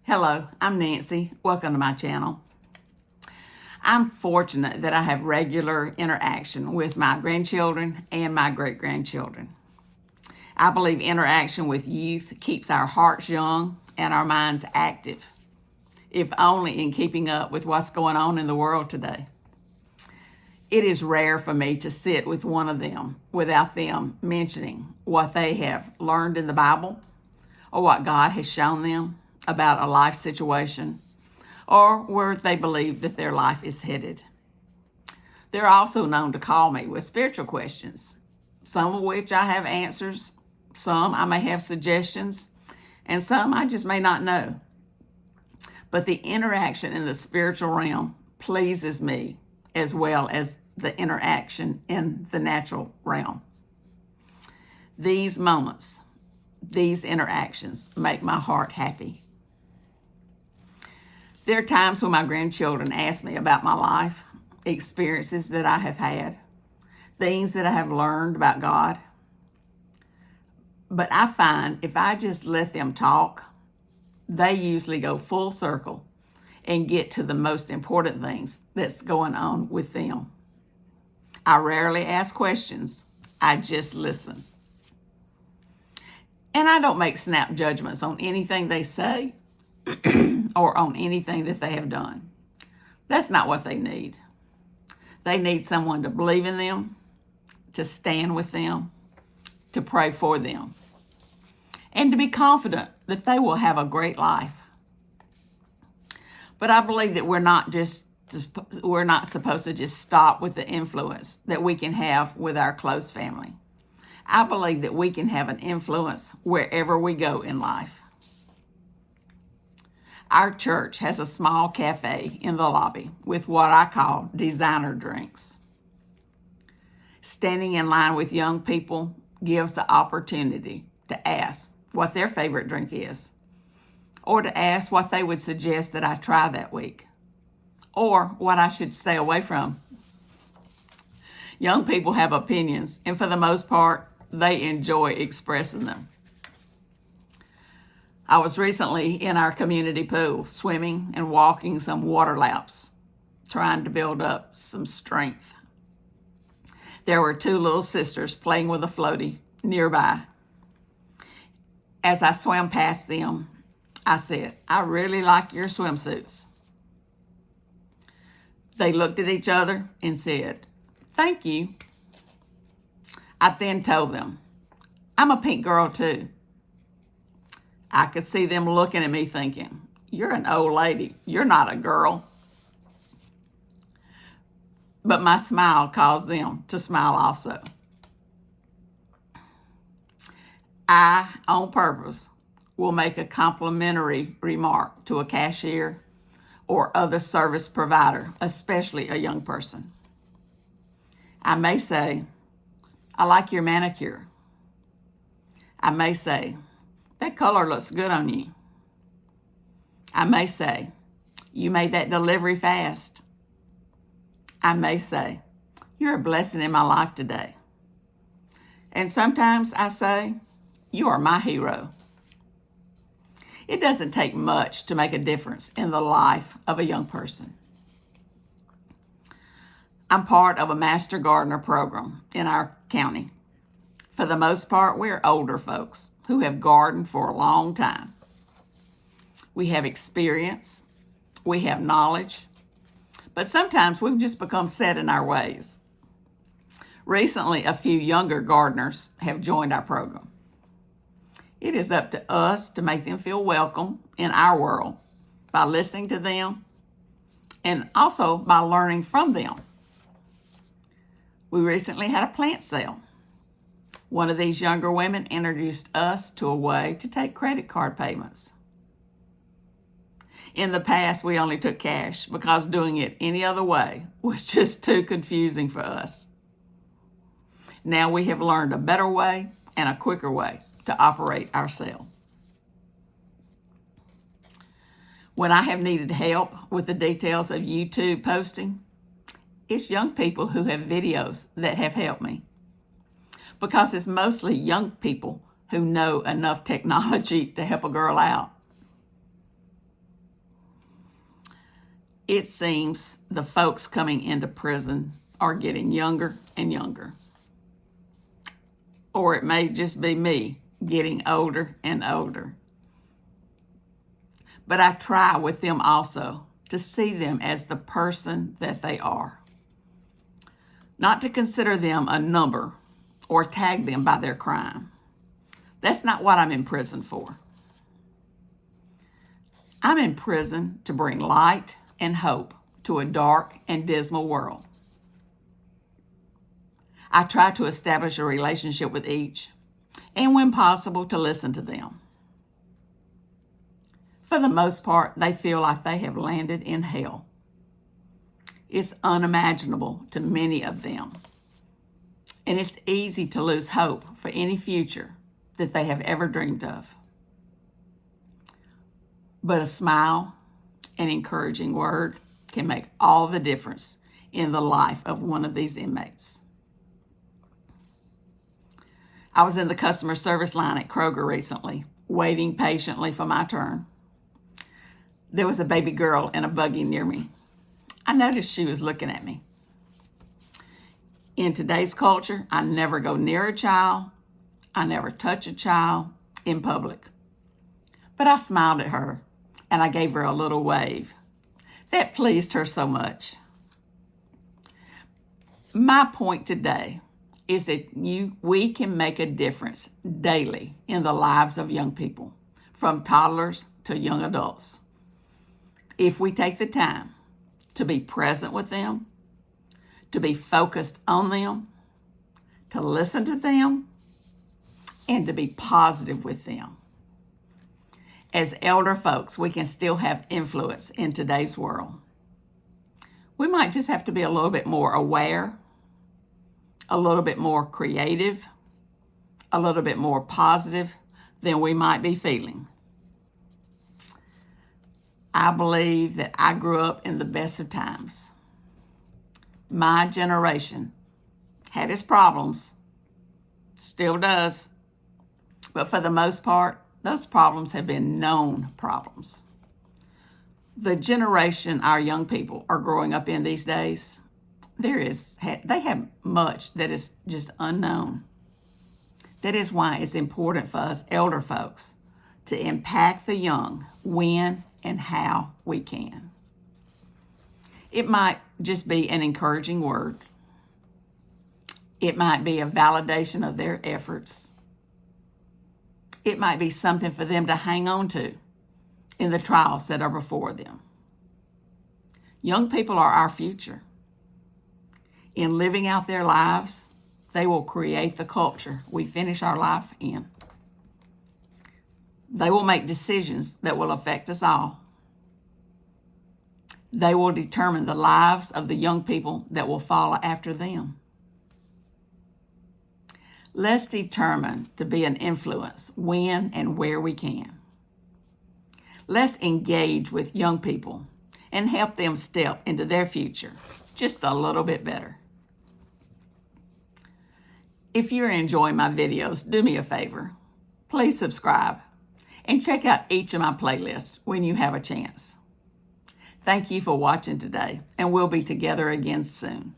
Hello, I'm Nancy. Welcome to my channel. I'm fortunate that I have regular interaction with my grandchildren and my great-grandchildren. I believe interaction with youth keeps our hearts young and our minds active, if only in keeping up with what's going on in the world today. It is rare for me to sit with one of them without them mentioning what they have learned in the Bible or what God has shown them about a life situation, or where they believe that their life is headed. They're also known to call me with spiritual questions, some of which I have answers, some I may have suggestions, and some I just may not know. But the interaction in the spiritual realm pleases me as well as the interaction in the natural realm. These moments, these interactions make my heart happy. There are times when my grandchildren ask me about my life, experiences that I have had, things that I have learned about God. But I find if I just let them talk, they usually go full circle and get to the most important things that's going on with them. I rarely ask questions. I just listen. And I don't make snap judgments on anything they say or on anything that they have done. That's not what they need. They need someone to believe in them, to stand with them, to pray for them, and to be confident that they will have a great life. But I believe that we're not supposed to just stop with the influence that we can have with our close family. I believe that we can have an influence wherever we go in life. Our church has a small cafe in the lobby with what I call designer drinks. Standing in line with young people gives the opportunity to ask what their favorite drink is, or to ask what they would suggest that I try that week, or what I should stay away from. Young people have opinions, and for the most part, they enjoy expressing them. I was recently in our community pool, swimming and walking some water laps, trying to build up some strength. There were two little sisters playing with a floaty nearby. As I swam past them, I said, "I really like your swimsuits." They looked at each other and said, "Thank you." I then told them, "I'm a pink girl too." I could see them looking at me thinking, "You're an old lady. You're not a girl." But my smile caused them to smile also. I, on purpose, will make a complimentary remark to a cashier or other service provider, especially a young person. I may say, "I like your manicure." I may say, "That color looks good on you." I may say, "You made that delivery fast." I may say, "You're a blessing in my life today." And sometimes I say, "You are my hero." It doesn't take much to make a difference in the life of a young person. I'm part of a Master Gardener program in our county. For the most part, we're older folks who have gardened for a long time. We have experience, we have knowledge, but sometimes we've just become set in our ways. Recently, a few younger gardeners have joined our program. It is up to us to make them feel welcome in our world by listening to them and also by learning from them. We recently had a plant sale. One of these younger women introduced us to a way to take credit card payments. In the past, we only took cash because doing it any other way was just too confusing for us. Now we have learned a better way and a quicker way to operate our sale. When I have needed help with the details of YouTube posting, it's young people who have videos that have helped me, because it's mostly young people who know enough technology to help a girl out. it seems the folks coming into prison are getting younger and younger. Or it may just be me getting older and older. But I try with them also to see them as the person that they are. Not to consider them a number or tag them by their crime. That's not what I'm in prison for. I'm in prison to bring light and hope to a dark and dismal world. I try to establish a relationship with each, and when possible, to listen to them. For the most part, they feel like they have landed in hell. It's unimaginable to many of them, and it's easy to lose hope for any future that they have ever dreamed of. But a smile, an encouraging word, can make all the difference in the life of one of these inmates. I was in the customer service line at Kroger recently, waiting patiently for my turn. There was a baby girl in a buggy near me. I noticed she was looking at me. In today's culture, I never go near a child. I never touch a child in public. But I smiled at her and I gave her a little wave. That pleased her so much. My point today is that we can make a difference daily in the lives of young people, from toddlers to young adults. If we take the time to be present with them, to be focused on them, to listen to them, and to be positive with them. As elder folks, we can still have influence in today's world. We might just have to be a little bit more aware, a little bit more creative, a little bit more positive than we might be feeling. I believe that I grew up in the best of times. My generation had its problems, still does, but for the most part, those problems have been known problems. The generation our young people are growing up in these days, they have much that is just unknown. That is why it's important for us elder folks to impact the young when and how we can. It might just be an encouraging word. It might be a validation of their efforts. It might be something for them to hang on to in the trials that are before them. Young people are our future. In living out their lives, they will create the culture we finish our life in. They will make decisions that will affect us all. They will determine the lives of the young people that will follow after them. Let's determine to be an influence when and where we can. Let's engage with young people and help them step into their future just a little bit better. If you're enjoying my videos, do me a favor. Please subscribe and check out each of my playlists when you have a chance. Thank you for watching today, and we'll be together again soon.